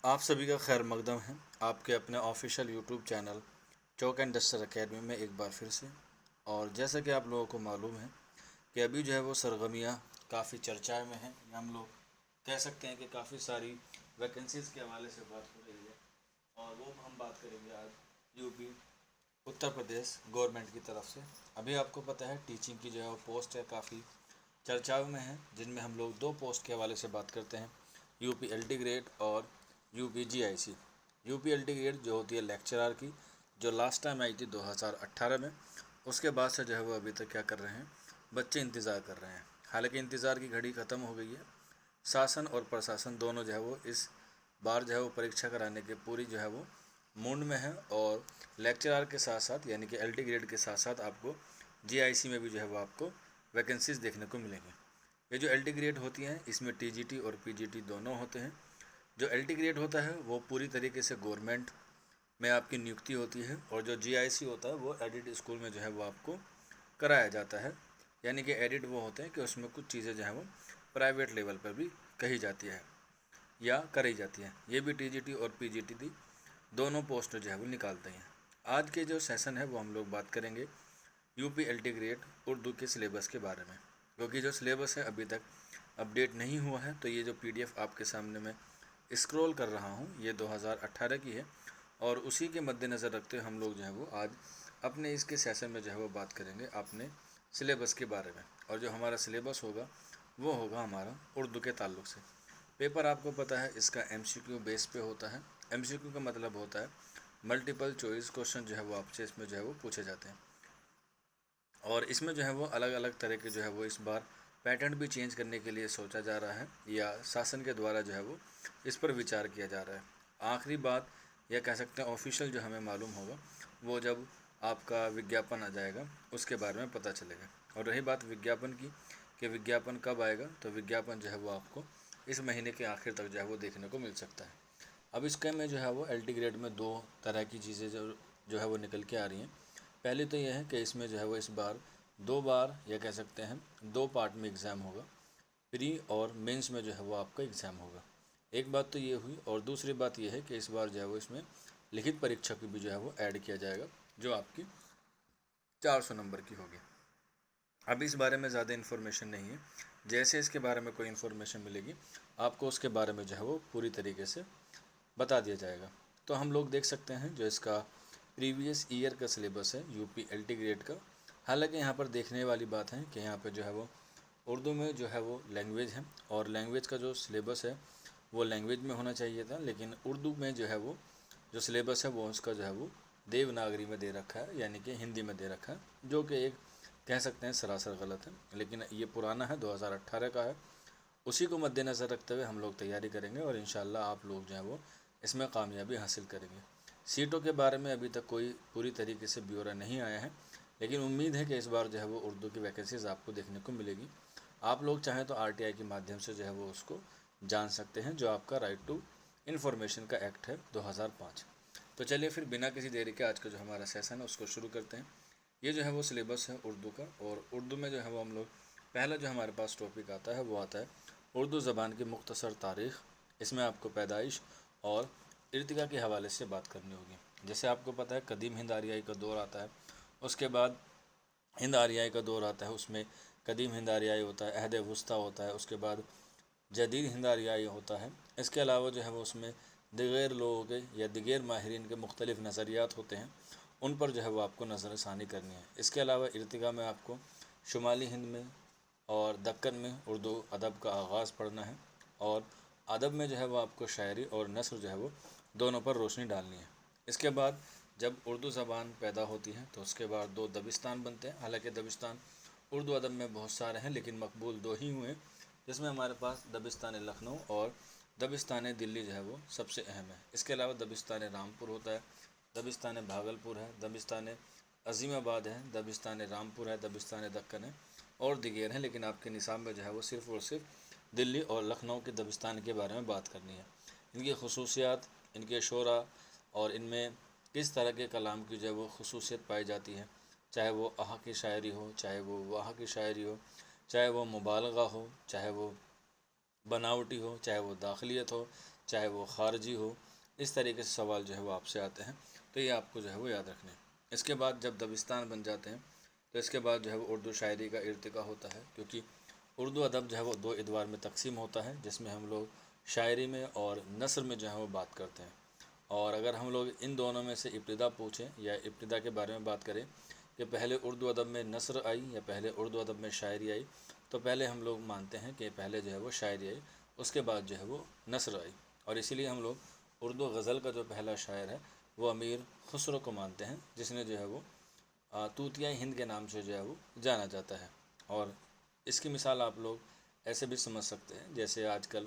آپ سبھی کا خیر مقدم ہے آپ کے اپنے official YouTube channel Chowk and duster academy میں ایک بار پھر سے۔ اور جیسا کہ آپ لوگوں کو معلوم ہے کہ ابھی جو ہے وہ سرگرمیاں کافی چرچا میں ہیں، ہم لوگ کہہ سکتے ہیں کہ کافی ساری ویکنسیز کے حوالے سے بات ہو رہی ہے، اور وہ ہم بات کریں گے آج U P Uttar Pradesh government کی طرف سے۔ ابھی آپ کو پتہ ہے ٹیچنگ کی جو ہے وہ پوسٹ ہے کافی چرچاؤں میں ہیں، جن میں ہم لوگ دو پوسٹ کے حوالے سے بات کرتے ہیں، U P L T grade اور U P G I C. U P L T grade جو ہوتی ہے لیکچرار کی، جو لاسٹ ٹائم آئی تھی 2018 میں، اس کے بعد سے جو ہے وہ ابھی تک کیا کر رہے ہیں، بچے انتظار کر رہے ہیں۔ حالانکہ انتظار کی گھڑی ختم ہو گئی ہے، شاسن اور پرشاسن دونوں جو ہے وہ اس بار جو ہے وہ پریکشا کرانے کے پوری جو ہے وہ موڈ میں ہے، اور لیکچرار کے ساتھ ساتھ یعنی کہ ایل ٹی گریڈ کے ساتھ ساتھ آپ کو جی آئی سی میں بھی جو ہے وہ آپ کو ویکنسیز دیکھنے کو ملیں گی۔ یہ جو ایل ٹی گریڈ ہوتی ہیں اس میں ٹی جی ٹی اور پی جی ٹی دونوں ہوتے ہیں۔ جو ایل ٹی گریڈ ہوتا ہے وہ پوری طریقے سے گورنمنٹ میں آپ کی نیوکتی ہوتی ہے، اور جو جی آئی سی ہوتا ہے وہ ایڈڈ اسکول میں جو ہے وہ آپ کو کرایا جاتا ہے، یعنی کہ ایڈڈ وہ ہوتے ہیں کہ اس میں کچھ چیزیں جو ہیں وہ پرائیویٹ لیول پر بھی کہی جاتی ہے یا کری جاتی ہیں۔ یہ بھی ٹی جی ٹی اور پی جی ٹی دی دونوں پوسٹ جو ہے وہ نکالتے ہیں۔ آج کے جو سیشن ہے وہ ہم لوگ بات کریں گے U P L T grade Urdu کے سلیبس کے بارے میں، کیونکہ جو سلیبس ہے ابھی تک اپڈیٹ نہیں ہوا ہے، تو یہ جو پی ڈی ایف آپ کے سامنے میں اسکرول کر رہا ہوں یہ 2018 کی ہے، اور اسی کے مد نظر رکھتے ہوئے ہم لوگ جو ہے وہ آج اپنے اس کے سیشن میں جو ہے وہ بات کریں گے اپنے سلیبس کے بارے میں۔ اور جو ہمارا سلیبس ہوگا وہ ہوگا ہمارا اردو کے تعلق سے۔ پیپر آپ کو پتہ ہے اس کا ایم سی کیو بیس پہ ہوتا ہے۔ ایم سی کیو کا مطلب ہوتا ہے ملٹیپل چوائس کوشچن جو ہے وہ آپ سے اس میں جو ہے وہ پوچھے جاتے ہیں، اور اس میں جو ہے وہ الگ الگ طرح کے جو ہے وہ اس بار پیٹرن بھی چینج کرنے کے لیے سوچا جا رہا ہے، یا شاسن کے دوارا جو ہے وہ اس پر وچار کیا جا رہا ہے۔ آخری بات یہ کہہ سکتے ہیں آفیشیل جو ہمیں معلوم ہوگا وہ جب آپ کا وگیاپن آ جائے گا اس کے بارے میں پتہ چلے گا۔ اور رہی بات وگیاپن کی کہ وگیاپن کب آئے گا، تو وگیاپن جو ہے وہ آپ کو اس مہینے کے آخر تک جو ہے وہ دیکھنے کو مل سکتا ہے۔ اب اس کے میں جو ہے وہ ایل ٹی گریڈ میں دو طرح کی چیزیں جو ہے وہ نکل کے آ رہی ہیں۔ پہلی تو یہ ہے کہ اس میں جو ہے وہ اس بار دو بار یا کہہ سکتے ہیں دو پارٹ میں ایگزام ہوگا، پری اور مینس میں جو ہے وہ آپ کا ایگزام ہوگا۔ ایک بات تو یہ ہوئی، اور دوسری بات یہ ہے کہ اس بار جو ہے وہ اس میں لکھت پریکشا کی بھی جو ہے وہ ایڈ کیا جائے گا، جو آپ کی 400 نمبر کی ہوگی۔ اب اس بارے میں زیادہ انفارمیشن نہیں ہے، جیسے اس کے بارے میں کوئی انفارمیشن ملے گی آپ کو اس کے بارے میں جو ہے وہ پوری طریقے سے بتا دیا جائے گا۔ تو ہم لوگ دیکھ سکتے ہیں جو اس کا پریویس ایئر کا سلیبس ہے U P L T grade کا۔ حالانکہ یہاں پر دیکھنے والی بات ہے کہ یہاں پہ جو ہے وہ اردو میں جو ہے وہ لینگویج ہے، اور لینگویج کا جو سلیبس ہے وہ لینگویج میں ہونا چاہیے تھا، لیکن اردو میں جو ہے وہ جو سلیبس ہے وہ اس کا جو ہے وہ دیوناگری میں دے رکھا ہے، یعنی کہ ہندی میں دے رکھا ہے، جو کہ ایک کہہ سکتے ہیں سراسر غلط ہے، لیکن یہ پرانا ہے 2018 کا ہے۔ اسی کو مد نظر رکھتے ہوئے ہم لوگ تیاری کریں گے، اور انشاءاللہ آپ لوگ جو ہے وہ اس میں کامیابی حاصل کریں گے۔ سیٹوں کے بارے میں ابھی تک کوئی پوری طریقے سے بیورا نہیں آیا ہے، لیکن امید ہے کہ اس بار جو ہے وہ اردو کی ویکنسیز آپ کو دیکھنے کو ملے گی۔ آپ لوگ چاہیں تو آر ٹی آئی کے مادھیم سے جو ہے وہ اس کو جان سکتے ہیں، جو آپ کا رائٹ ٹو انفارمیشن کا ایکٹ ہے 2005۔ تو چلیے پھر بنا کسی دیری کے آج کا جو ہمارا سیشن ہے اس کو شروع کرتے ہیں۔ یہ جو ہے وہ سلیبس ہے اردو کا، اور اردو میں جو ہے وہ ہم لوگ پہلا جو ہمارے پاس ٹاپک آتا ہے وہ آتا ہے اردو زبان کی مختصر تاریخ۔ اس میں آپ کو پیدائش اور ارتقاء کے حوالے سے بات کرنی ہوگی۔ جیسے آپ کو پتہ ہے قدیم ہند آریائی کا دور آتا ہے، اس کے بعد ہند آریائی کا دور آتا ہے، اس میں قدیم ہند آریائی ہوتا ہے، عہد وسطیٰ ہوتا ہے، اس کے بعد جدید ہند آریائی ہوتا ہے۔ اس کے علاوہ جو ہے وہ اس میں دیگر لوگوں کے یا دیگر ماہرین کے مختلف نظریات ہوتے ہیں، ان پر جو ہے وہ آپ کو نظر ثانی کرنی ہے۔ اس کے علاوہ ارتقاء میں آپ کو شمالی ہند میں اور دکن میں اردو ادب کا آغاز پڑھنا ہے، اور ادب میں جو ہے وہ آپ کو شاعری اور نثر جو ہے وہ دونوں پر روشنی ڈالنی ہے۔ اس کے بعد جب اردو زبان پیدا ہوتی ہے تو اس کے بعد دو دبستان بنتے ہیں۔ حالانکہ دبستان اردو ادب میں بہت سارے ہیں، لیکن مقبول دو ہی ہوئے، جس میں ہمارے پاس دبستان لکھنؤ اور دبستان دلی جو ہے وہ سب سے اہم ہے۔ اس کے علاوہ دبستان رامپور ہوتا ہے، دبستان بھاگلپور ہے، دبستان عظیم آباد ہے، دبستان رامپور ہے، دبستان دکن ہے، اور دیگر ہیں، لیکن آپ کے نصاب میں جو ہے وہ صرف اور صرف دلی اور لکھنؤ کے دبستان کے بارے میں بات کرنی ہے۔ ان کی خصوصیات، ان کے شعراء، اور ان میں کس طرح کے کلام کی جو ہے وہ خصوصیت پائی جاتی ہے، چاہے وہ آہا کی شاعری ہو، چاہے وہ واہا کی شاعری ہو، چاہے وہ مبالغہ ہو، چاہے وہ بناوٹی ہو، چاہے وہ داخلیت ہو، چاہے وہ خارجی ہو، اس طریقے سے سوال جو ہے وہ آپ سے آتے ہیں، تو یہ آپ کو جو ہے وہ یاد رکھنے ہیں۔ اس کے بعد جب دبستان بن جاتے ہیں تو اس کے بعد جو ہے وہ اردو شاعری کا ارتقا ہوتا ہے، کیونکہ اردو ادب جو ہے وہ دو ادوار میں تقسیم ہوتا ہے، جس میں ہم لوگ شاعری میں اور نثر میں جو ہے وہ بات کرتے ہیں۔ اور اگر ہم لوگ ان دونوں میں سے ابتدا پوچھیں یا ابتدا کے بارے میں بات کریں کہ پہلے اردو ادب میں نثر آئی یا پہلے اردو ادب میں شاعری آئی، تو پہلے ہم لوگ مانتے ہیں کہ پہلے جو ہے وہ شاعری آئی، اس کے بعد جو ہے وہ نثر آئی، اور اسی لیے ہم لوگ اردو غزل کا جو پہلا شاعر ہے وہ امیر خسرو کو مانتے ہیں، جس نے جو ہے وہ طوطیہ ہند کے نام سے جو ہے وہ جانا جاتا ہے۔ اور اس کی مثال آپ لوگ ایسے بھی سمجھ سکتے ہیں، جیسے آج کل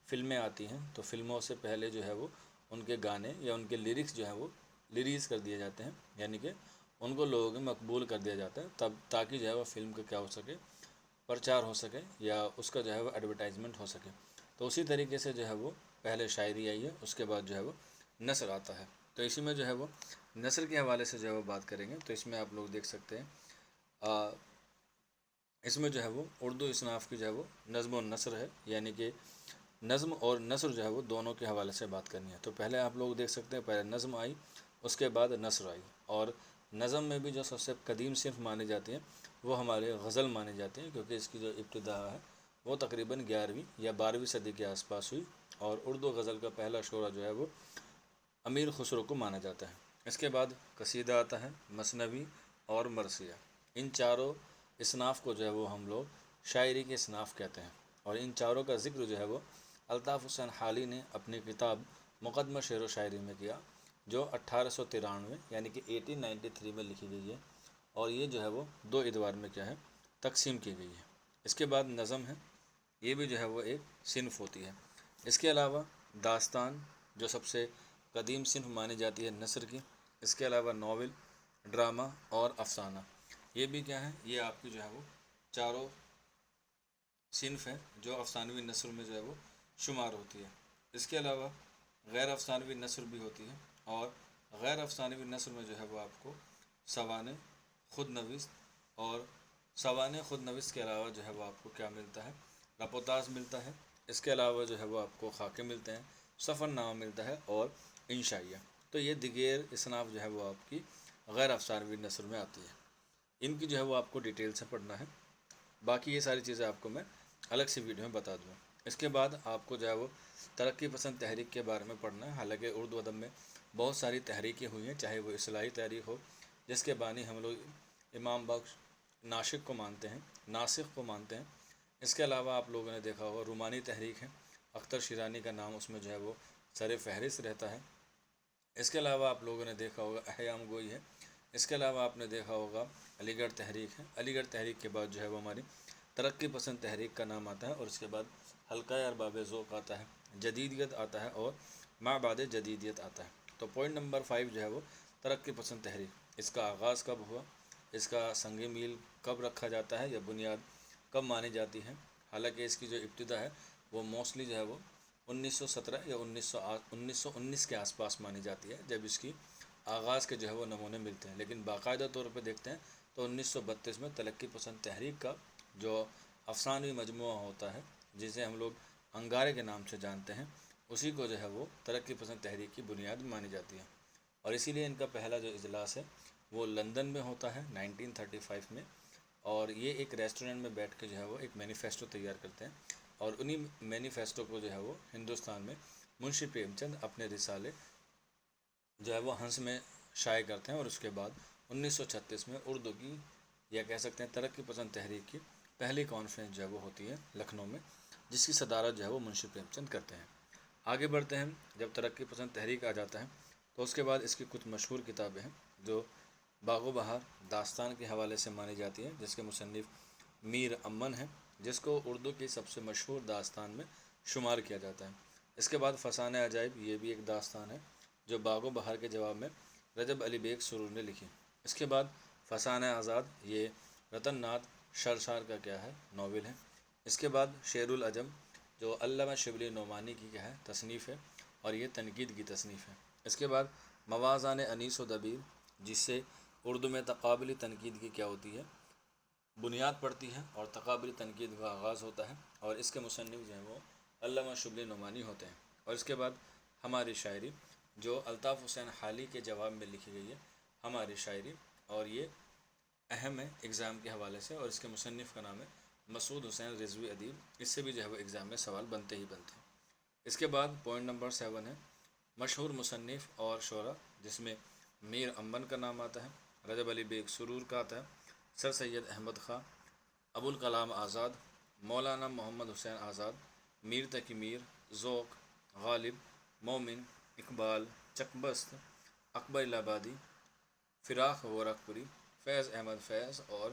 فلمیں آتی ہیں تو فلموں سے پہلے جو ہے وہ ان کے گانے یا ان کے لیرکس جو ہیں وہ ریلیز کر دیے جاتے ہیں، یعنی کہ ان کو لوگوں میں مقبول کر دیا جاتا ہے، تب تاکہ جو ہے وہ فلم کا کیا ہو سکے، پرچار ہو سکے یا اس کا جو ہے وہ ایڈورٹائزمنٹ ہو سکے۔ تو اسی طریقے سے جو ہے وہ پہلے شاعری آئی ہے، اس کے بعد جو ہے وہ نثر آتا ہے۔ تو اسی میں جو ہے وہ نثر کے حوالے سے جو ہے وہ بات کریں گے، تو اس میں آپ لوگ دیکھ سکتے ہیں اس میں جو ہے وہ اردو اصناف کی جو ہے وہ نظم و نثر ہے، یعنی کہ نظم اور نثر جو ہے وہ دونوں کے حوالے سے بات کرنی ہے۔ تو پہلے آپ لوگ دیکھ سکتے ہیں پہلے نظم آئی، اس کے بعد نثر آئی، اور نظم میں بھی جو سب سے قدیم صنف مانی جاتی ہیں وہ ہمارے غزل مانی جاتی ہیں، کیونکہ اس کی جو ابتدا ہے وہ تقریباً 11ویں یا 12ویں صدی کے آس پاس ہوئی، اور اردو غزل کا پہلا شعرا جو ہے وہ امیر خسرو کو مانا جاتا ہے۔ اس کے بعد قصیدہ آتا ہے، مثنوی اور مرثیہ۔ ان چاروں اصناف کو جو ہے وہ ہم لوگ شاعری کے اصناف کہتے ہیں، اور ان چاروں کا ذکر جو ہے وہ الطاف حسین حالی نے اپنی کتاب مقدمہ شعر و شاعری میں کیا، جو 1893 یعنی کہ 1893 میں لکھی گئی ہے، اور یہ جو ہے وہ دو ادوار میں کیا ہے، تقسیم کی گئی ہے۔ اس کے بعد نظم ہے، یہ بھی جو ہے وہ ایک صنف ہوتی ہے۔ اس کے علاوہ داستان جو سب سے قدیم صنف مانی جاتی ہے نثر کی، اس کے علاوہ ناول، ڈرامہ اور افسانہ، یہ بھی کیا ہے، یہ آپ کی جو ہے وہ چاروں صنف ہے جو افسانوی نثر میں جو ہے وہ شمار ہوتی ہے۔ اس کے علاوہ غیر افسانوی نثر بھی ہوتی ہے، اور غیر افسانوی نثر میں جو ہے وہ آپ کو سوانح، خود نویس، اور سوانح خود نویس کے علاوہ جو ہے وہ آپ کو کیا ملتا ہے، رپوتاس ملتا ہے۔ اس کے علاوہ جو ہے وہ آپ کو خاکے ملتے ہیں، سفر نامہ ملتا ہے، اور انشائیہ۔ تو یہ دیگر اصناف جو ہے وہ آپ کی غیر افسانوی نثر میں آتی ہے۔ ان کی جو ہے وہ آپ کو ڈیٹیل سے پڑھنا ہے، باقی یہ ساری چیزیں آپ کو میں الگ سی ویڈیو میں بتا دوں۔ اس کے بعد آپ کو جو ہے وہ ترقی پسند تحریک کے بارے میں پڑھنا ہے۔ حالانکہ اردو ادب میں بہت ساری تحریکیں ہوئی ہیں، چاہے وہ اصلاحی تحریک ہو جس کے بانی ہم لوگ امام بخش ناسخ کو مانتے ہیں، اس کے علاوہ آپ لوگوں نے دیکھا ہوگا رومانی تحریک ہے، اختر شیرانی کا نام اس میں جو ہے وہ سر فہرست رہتا ہے۔ اس کے علاوہ آپ لوگوں نے دیکھا ہوگا احیام گوئی ہے۔ اس کے علاوہ آپ نے دیکھا ہوگا علی گڑھ تحریک ہے۔ علی گڑھ تحریک کے بعد جو ہے وہ ہماری ترقی پسند تحریک کا نام آتا ہے، اور اس کے بعد حلقہ ارباب ذوق آتا ہے، جدیدیت آتا ہے، اور ما بعد جدیدیت آتا ہے۔ تو پوائنٹ نمبر 5 جو ہے وہ ترقی پسند تحریک، اس کا آغاز کب ہوا، اس کا سنگ میل کب رکھا جاتا ہے یا بنیاد کب مانی جاتی ہے۔ حالانکہ اس کی جو ابتدا ہے وہ موسٹلی جو ہے وہ 1917 یا 1919 کے آس پاس مانی جاتی ہے، جب اس کی آغاز کے جو ہے وہ نمونے ملتے ہیں، لیکن باقاعدہ طور پہ دیکھتے ہیں تو 1932 میں ترقی پسند تحریک کا جو افسانوی مجموعہ ہوتا ہے، جسے ہم لوگ انگارے کے نام سے جانتے ہیں، اسی کو جو ہے وہ ترقی پسند تحریک کی بنیاد مانی جاتی ہے۔ اور اسی لیے ان کا پہلا جو اجلاس ہے وہ لندن میں ہوتا ہے 1935 میں، اور یہ ایک ریسٹورنٹ میں بیٹھ کے جو ہے وہ ایک مینیفیسٹو تیار کرتے ہیں، اور انہی مینیفیسٹو کو جو ہے وہ ہندوستان میں منشی پریم چند اپنے رسالے جو ہے وہ ہنس میں شائع کرتے ہیں، اور اس کے بعد 1936 میں اردو کی یا کہہ سکتے ہیں ترقی پسند تحریک کی پہلی کانفرنس جو ہے وہ ہوتی ہے لکھنؤ میں، جس کی صدارت جو ہے وہ منشی پریم چند کرتے ہیں۔ آگے بڑھتے ہیں، جب ترقی پسند تحریک آ جاتا ہے تو اس کے بعد اس کی کچھ مشہور کتابیں ہیں جو باغ و بہار داستان کے حوالے سے مانی جاتی ہیں، جس کے مصنف میر امن ہیں، جس کو اردو کی سب سے مشہور داستان میں شمار کیا جاتا ہے۔ اس کے بعد فسانہ عجائب، یہ بھی ایک داستان ہے جو باغ و بہار کے جواب میں رجب علی بیگ سرور نے لکھی۔ اس کے بعد فسانہ آزاد، یہ رتن ناتھ شرشار کا کیا ہے، ناول ہے۔ اس کے بعد شعر العجم جو علامہ شبلی نعمانی کی کیا ہے، تصنیف ہے، اور یہ تنقید کی تصنیف ہے۔ اس کے بعد موازان انیس و دبیر، جس سے اردو میں تقابلی تنقید کی کیا ہوتی ہے، بنیاد پڑتی ہے، اور تقابلی تنقید کا آغاز ہوتا ہے، اور اس کے مصنف جو ہیں وہ علامہ شبلی نعمانی ہوتے ہیں۔ اور اس کے بعد ہماری شاعری جو الطاف حسین حالی کے جواب میں لکھی گئی ہے ہماری شاعری، اور یہ اہم ہے ایگزام کے حوالے سے، اور اس کے مصنف کا نام ہے مسعود حسین رضوی ادیب، اس سے بھی جو ہے وہ ایگزام میں سوال بنتے ہی بنتے ہیں۔ اس کے بعد پوائنٹ نمبر 7 ہے مشہور مصنف اور شعرا، جس میں میر امبن کا نام آتا ہے، رجب علی بیگ سرور کا آتا ہے، سر سید احمد خاں، ابوالکلام آزاد، مولانا محمد حسین آزاد، میر تقی میر، ذوق، غالب، مومن، اقبال، چکبست، اکبر الہآبادی، فراق گورکھپوری، فیض احمد فیض اور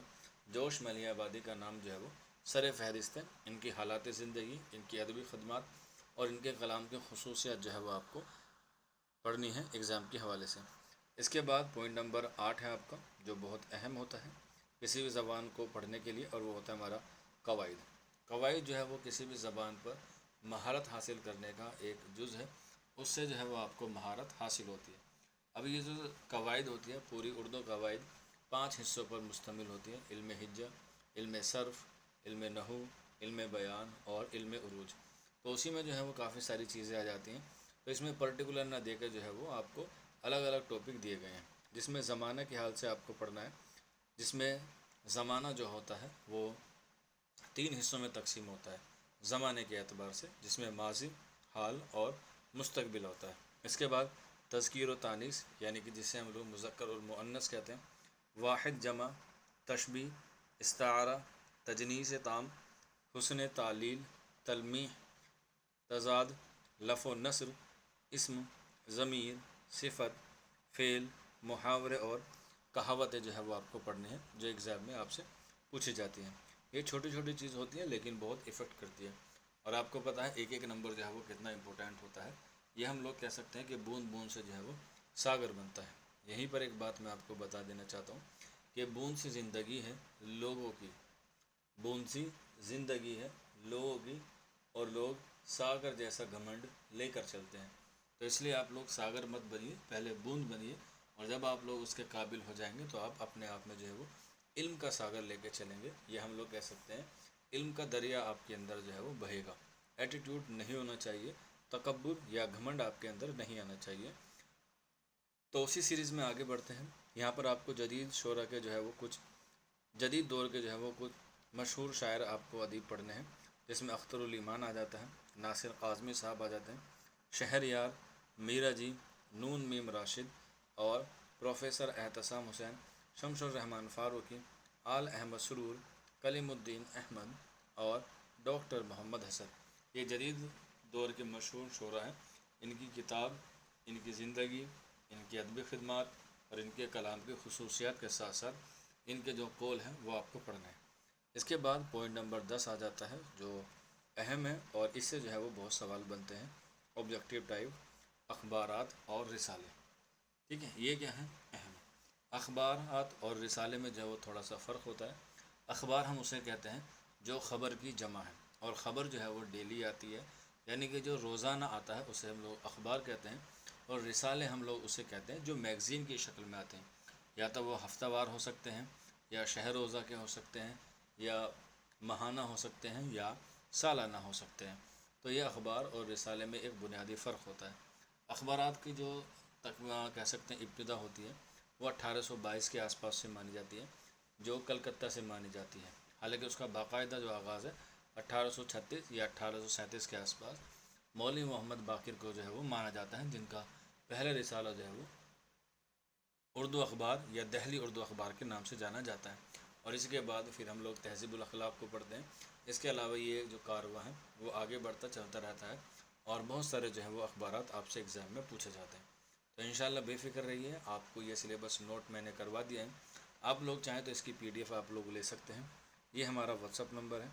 جوش ملیح آبادی کا نام جو ہے وہ سر فہرست ہے۔ ان کی حالات زندگی، ان کی ادبی خدمات اور ان کے کلام کی خصوصیات جو ہے وہ آپ کو پڑھنی ہے ایگزام کے حوالے سے۔ اس کے بعد پوائنٹ نمبر 8 ہے آپ کا، جو بہت اہم ہوتا ہے کسی بھی زبان کو پڑھنے کے لیے، اور وہ ہوتا ہے ہمارا قواعد۔ قواعد جو ہے وہ کسی بھی زبان پر مہارت حاصل کرنے کا ایک جز ہے، اس سے جو ہے وہ آپ کو مہارت حاصل ہوتی ہے۔ اب یہ جو قواعد ہوتی ہے، پوری اردو قواعد 5 حصوں پر مشتمل ہوتی ہے: علم ہجہ، علم صرف، علم نحو، علم بیان اور علم عروج۔ تو اسی میں جو ہے وہ کافی ساری چیزیں آ جاتی ہیں، تو اس میں پرٹیکولر نہ دے کے جو ہے وہ آپ کو الگ الگ ٹاپک دیے گئے ہیں، جس میں زمانہ کے حال سے آپ کو پڑھنا ہے، جس میں زمانہ جو ہوتا ہے وہ 3 حصوں میں تقسیم ہوتا ہے زمانے کے اعتبار سے، جس میں ماضی، حال اور مستقبل ہوتا ہے۔ اس کے بعد تذکیر و تانیث، یعنی کہ جسے ہم لوگ مذکر اور مؤنث کہتے ہیں، واحد، جمع، تشبیہ، استعارہ، تجنیس تام، حسن تعلیل، تلمیح، تضاد، لف و نثر، اسم، ضمیر، صفت، فعل، محاورے اور کہاوتیں جو ہے وہ آپ کو پڑھنے ہیں، جو ایگزام میں آپ سے پوچھی جاتی ہیں۔ یہ چھوٹی چھوٹی چیز ہوتی ہیں لیکن بہت افیکٹ کرتی ہے، اور آپ کو پتہ ہے ایک ایک نمبر جو ہے وہ کتنا امپورٹنٹ ہوتا ہے۔ یہ ہم لوگ کہہ سکتے ہیں کہ بوند بوند سے جو ہے وہ ساگر بنتا ہے۔ یہیں پر ایک بات میں آپ کو بتا دینا چاہتا ہوں کہ بوند سی زندگی ہے لوگوں کی، بوند سی زندگی ہے لوگوں کی، اور لوگ ساگر جیسا گھمنڈ لے کر چلتے ہیں۔ تو اس لیے آپ لوگ ساگر مت بنیے، پہلے بوند بنیے، اور جب آپ لوگ اس کے قابل ہو جائیں گے تو آپ اپنے آپ میں جو ہے وہ علم کا ساگر لے کے چلیں گے۔ یہ ہم لوگ کہہ سکتے ہیں علم کا دریا آپ کے اندر جو ہے وہ بہے گا۔ ایٹیٹیوڈ نہیں ہونا چاہیے، تکبر یا گھمنڈ آپ کے اندر نہیں آنا چاہیے۔ تو اسی سیریز میں آگے بڑھتے ہیں۔ یہاں پر آپ کو جدید شعرا کے جو ہے وہ کچھ جدید دور کے جو ہے وہ کچھ مشہور شاعر آپ کو ادیب پڑھنے ہیں، جس میں اختر الایمان آ جاتا ہے، ناصر اعظمی صاحب آ جاتے ہیں، شہریار، میرا جی، نون میم راشد اور پروفیسر احتسام حسین، شمس الرحمن فاروقی، آل احمد سرور، کلیم الدین احمد اور ڈاکٹر محمد حسن۔ یہ جدید دور کے مشہور شعراء ہیں۔ ان کی کتاب، ان کی زندگی، ان کی ادبی خدمات اور ان کے کلام کی خصوصیات کے ساتھ ساتھ ان کے جو قول ہیں وہ آپ کو پڑھنا ہے۔ اس کے بعد پوائنٹ نمبر 10 آ جاتا ہے، جو اہم ہے اور اس سے جو ہے وہ بہت سوال بنتے ہیں، آبجیکٹیو ٹائپ، اخبارات اور رسالے۔ ٹھیک ہے، یہ کیا ہیں؟ اہم اخبارات اور رسالے میں جو ہے وہ تھوڑا سا فرق ہوتا ہے۔ اخبار ہم اسے کہتے ہیں جو خبر کی جمع ہے، اور خبر جو ہے وہ ڈیلی آتی ہے، یعنی کہ جو روزانہ آتا ہے اسے ہم لوگ اخبار کہتے ہیں، اور رسالے ہم لوگ اسے کہتے ہیں جو میگزین کی شکل میں آتے ہیں، یا تو وہ ہفتہ وار ہو سکتے ہیں، یا شہر روزہ کے ہو سکتے ہیں، یا ماہانہ ہو سکتے ہیں، یا سالانہ ہو سکتے ہیں۔ تو یہ اخبار اور رسالے میں ایک بنیادی فرق ہوتا ہے۔ اخبارات کی جو کہہ سکتے ہیں ابتدا ہوتی ہے وہ 1822 کے آس پاس سے مانی جاتی ہے، جو کلکتہ سے مانی جاتی ہے، حالانکہ اس کا باقاعدہ جو آغاز ہے 1836 یا 1837 کے آس پاس مولوی محمد باقر کو جو ہے وہ مانا جاتا ہے، جن کا پہلا رسالہ جو ہے وہ اردو اخبار یا دہلی اردو اخبار کے نام سے جانا جاتا ہے، اور اس کے بعد پھر ہم لوگ تہذیب الاخلاق کو پڑھتے ہیں۔ اس کے علاوہ یہ جو کارواں ہے وہ آگے بڑھتا چلتا رہتا ہے، اور بہت سارے جو ہے وہ اخبارات آپ سے ایگزام میں پوچھے جاتے ہیں۔ تو انشاءاللہ بے فکر رہیے، آپ کو یہ سلیبس نوٹ میں نے کروا دیا ہے، آپ لوگ چاہیں تو اس کی PDF آپ لوگ لے سکتے ہیں۔ یہ ہمارا واٹس اپ نمبر ہے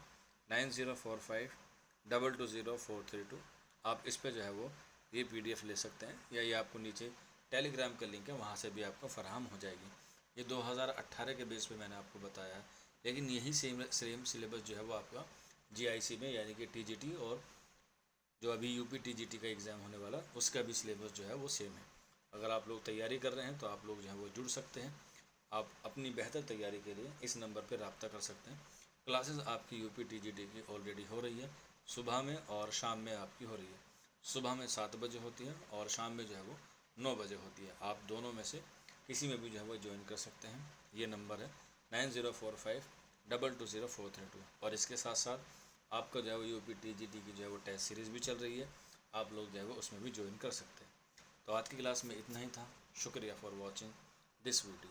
9045220432، آپ اس پہ جو ہے وہ یہ PDF لے سکتے ہیں، یا یہ آپ کو نیچے ٹیلی گرام کا لنک ہے، وہاں سے بھی آپ کو فراہم ہو جائے گی۔ یہ 2018 کے بیس پہ میں نے آپ کو بتایا ہے، لیکن یہی سیم سلیبس جو ہے وہ آپ کا GIC میں، یعنی کہ TGT، اور جو ابھی UP TGT کا ایگزام ہونے والا اس کا بھی سلیبس جو ہے وہ سیم ہے۔ اگر آپ لوگ تیاری کر رہے ہیں تو آپ لوگ جو ہے وہ جڑ سکتے ہیں، آپ اپنی بہتر تیاری کے لیے اس نمبر پہ رابطہ کر سکتے ہیں۔ کلاسز آپ کی UP TGT کی آلریڈی ہو رہی ہے، صبح میں اور شام میں آپ کی ہو رہی ہے۔ صبح میں 7 بجے ہوتی ہے اور شام میں جو ہے وہ 9 بجے ہوتی ہے. آپ دونوں میں سے کسی میں بھی جو ہے وہ جوائن کر سکتے ہیں. یہ نمبر ہے 9045220432. اور اس کے ساتھ ساتھ آپ کا جو ہے وہ UPTGT کی جو ہے وہ ٹیسٹ سیریز بھی چل رہی ہے. آپ لوگ جو ہے وہ اس میں بھی جوائن کر سکتے ہیں. تو آج کی کلاس میں اتنا ہی تھا. شکریہ فار واچنگ دس ویڈیو.